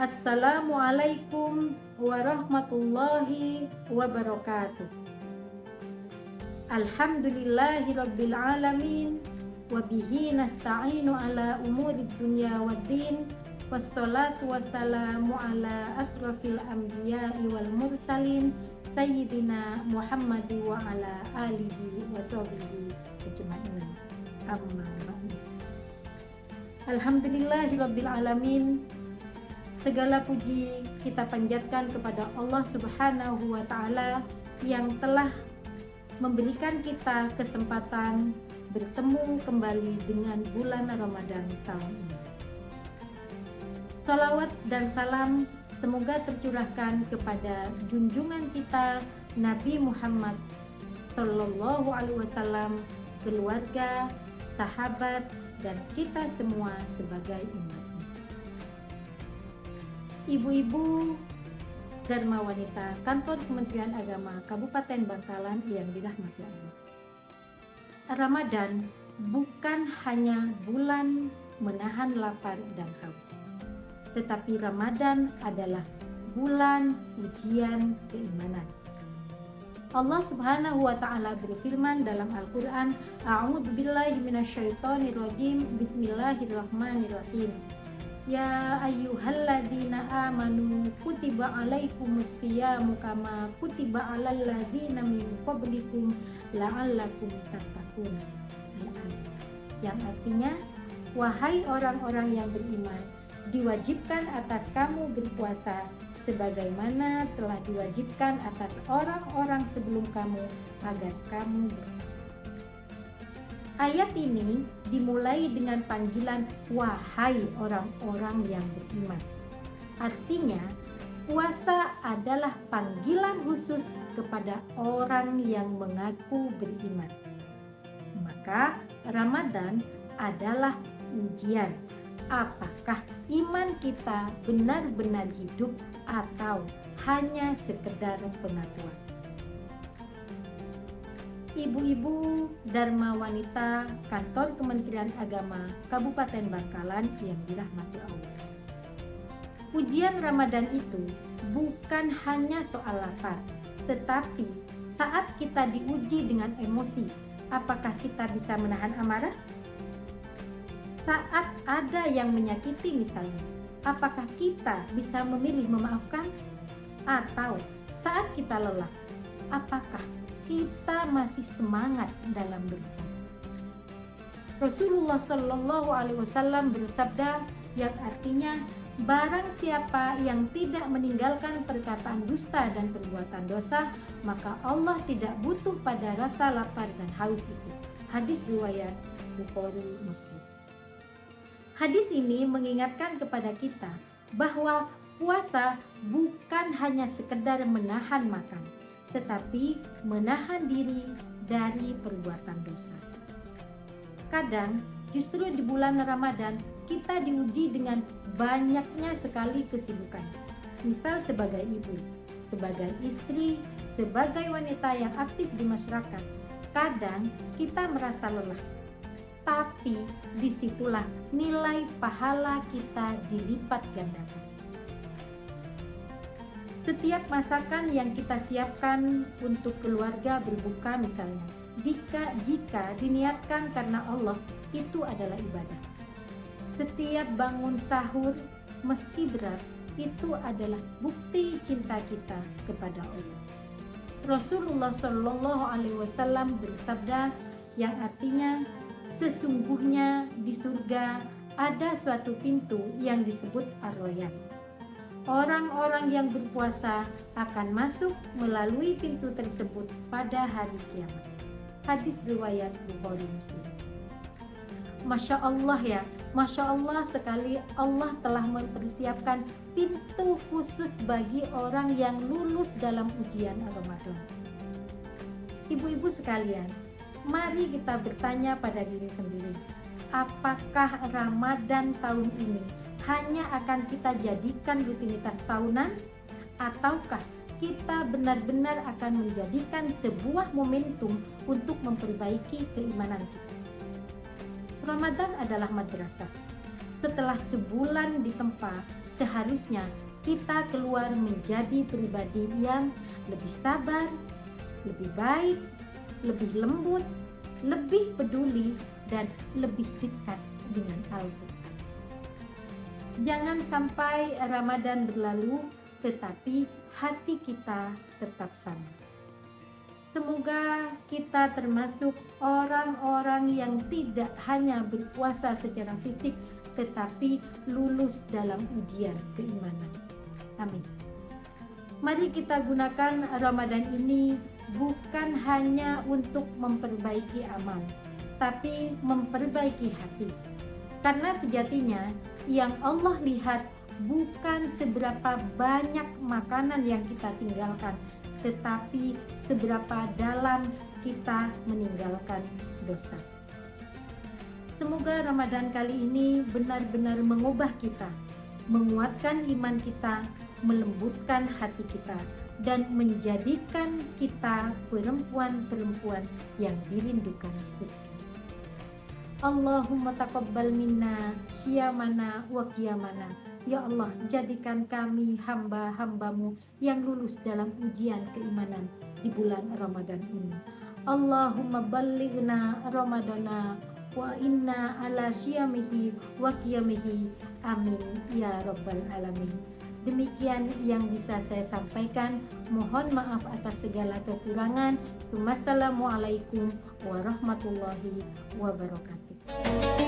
Assalamualaikum warahmatullahi wabarakatuh. Alhamdulillahirabbil alamin wa bihi nasta'inu ala umurid dunya waddin. Wassalatu wassalamu ala asrafil anbiya'i wal mursalin sayyidina Muhammad wa ala alihi wa sahbihi ajma'in. Amma ba'du. Alhamdulillahirabbil alamin. Segala puji kita panjatkan kepada Allah Subhanahu wa Ta'ala yang telah memberikan kita kesempatan bertemu kembali dengan bulan Ramadan tahun ini. Salawat dan salam semoga tercurahkan kepada junjungan kita Nabi Muhammad Sallallahu Alaihi Wasallam, keluarga, sahabat, dan kita semua sebagai umat. Ibu-ibu Dharma Wanita Kantor Kementerian Agama Kabupaten Bangkalan yang dirahmati Allah. Ramadan bukan hanya bulan menahan lapar dan haus, tetapi Ramadan adalah bulan ujian keimanan. Allah Subhanahu wa Ta'ala berfirman dalam Al-Qur'an, A'udzubillahi minasyaitonirrajim, Bismillahirrahmanirrahim. Ya ayyuhalladzina amanu kutiba alaikumus shiyamu kama kutiba alal ladzina min qablikum la'allakum tattaqun. Yang artinya, wahai orang-orang yang beriman, diwajibkan atas kamu berpuasa sebagaimana telah diwajibkan atas orang-orang sebelum kamu agar kamu bertakwa. Ayat ini dimulai dengan panggilan wahai orang-orang yang beriman. Artinya, puasa adalah panggilan khusus kepada orang yang mengaku beriman. Maka Ramadan adalah ujian. Apakah iman kita benar-benar hidup atau hanya sekedar pengakuan? Ibu-ibu Dharma Wanita Kantor Kementerian Agama Kabupaten Bangkalan yang dirahmati Allah. Ujian Ramadan itu bukan hanya soal lapar, tetapi saat kita diuji dengan emosi, apakah kita bisa menahan amarah? Saat ada yang menyakiti misalnya, apakah kita bisa memilih memaafkan? Atau saat kita lelah, apakah kita masih semangat dalam beribadah? Rasulullah Shallallahu Alaihi Wasallam bersabda yang artinya, barang siapa yang tidak meninggalkan perkataan dusta dan perbuatan dosa, maka Allah tidak butuh pada rasa lapar dan haus itu. Hadis riwayat Bukhari Muslim. Hadis ini mengingatkan kepada kita bahwa puasa bukan hanya sekedar menahan makan, tetapi menahan diri dari perbuatan dosa. Kadang justru di bulan Ramadan kita diuji dengan banyaknya sekali kesibukan. Misal sebagai ibu, sebagai istri, sebagai wanita yang aktif di masyarakat. Kadang kita merasa lelah, tapi disitulah nilai pahala kita dilipat gandakan. Setiap masakan yang kita siapkan untuk keluarga berbuka misalnya, jika diniatkan karena Allah, itu adalah ibadah. Setiap bangun sahur meski berat, itu adalah bukti cinta kita kepada Allah. Rasulullah Shallallahu Alaihi Wasallam bersabda yang artinya, sesungguhnya di surga ada suatu pintu yang disebut Ar-Rayyan. Orang-orang yang berpuasa akan masuk melalui pintu tersebut pada hari kiamat. Hadis riwayat Bukhari Muslim. Masya Allah ya, Masya Allah sekali Allah telah mempersiapkan pintu khusus bagi orang yang lulus dalam ujian Ramadan. Ibu-ibu sekalian, mari kita bertanya pada diri sendiri, apakah Ramadan tahun ini hanya akan kita jadikan rutinitas tahunan, ataukah kita benar-benar akan menjadikan sebuah momentum untuk memperbaiki keimanan kita? Ramadan adalah madrasah. setelah sebulan ditempa, seharusnya kita keluar menjadi pribadi yang lebih sabar, lebih baik, lebih lembut, lebih peduli, dan lebih dekat dengan Al-Quran. Jangan sampai Ramadan berlalu, tetapi hati kita tetap sama. Semoga kita termasuk orang-orang yang tidak hanya berpuasa secara fisik, tetapi lulus dalam ujian keimanan. Amin. Mari kita gunakan Ramadan ini bukan hanya untuk memperbaiki amal, tapi memperbaiki hati. Karena sejatinya yang Allah lihat bukan seberapa banyak makanan yang kita tinggalkan, tetapi seberapa dalam kita meninggalkan dosa. Semoga Ramadan kali ini benar-benar mengubah kita, menguatkan iman kita, melembutkan hati kita, dan menjadikan kita perempuan-perempuan yang dirindukan surga. Allahumma taqabbal minna syiyamana wa qiyamana. Ya Allah, jadikan kami hamba-hambamu yang lulus dalam ujian keimanan di bulan Ramadan ini. Allahumma ballighna Ramadana wa inna ala syiyamihi wa qiyamihi. Amin ya rabbal alamin. Demikian yang bisa saya sampaikan. Mohon maaf atas segala kekurangan. Wassalamualaikum warahmatullahi wabarakatuh.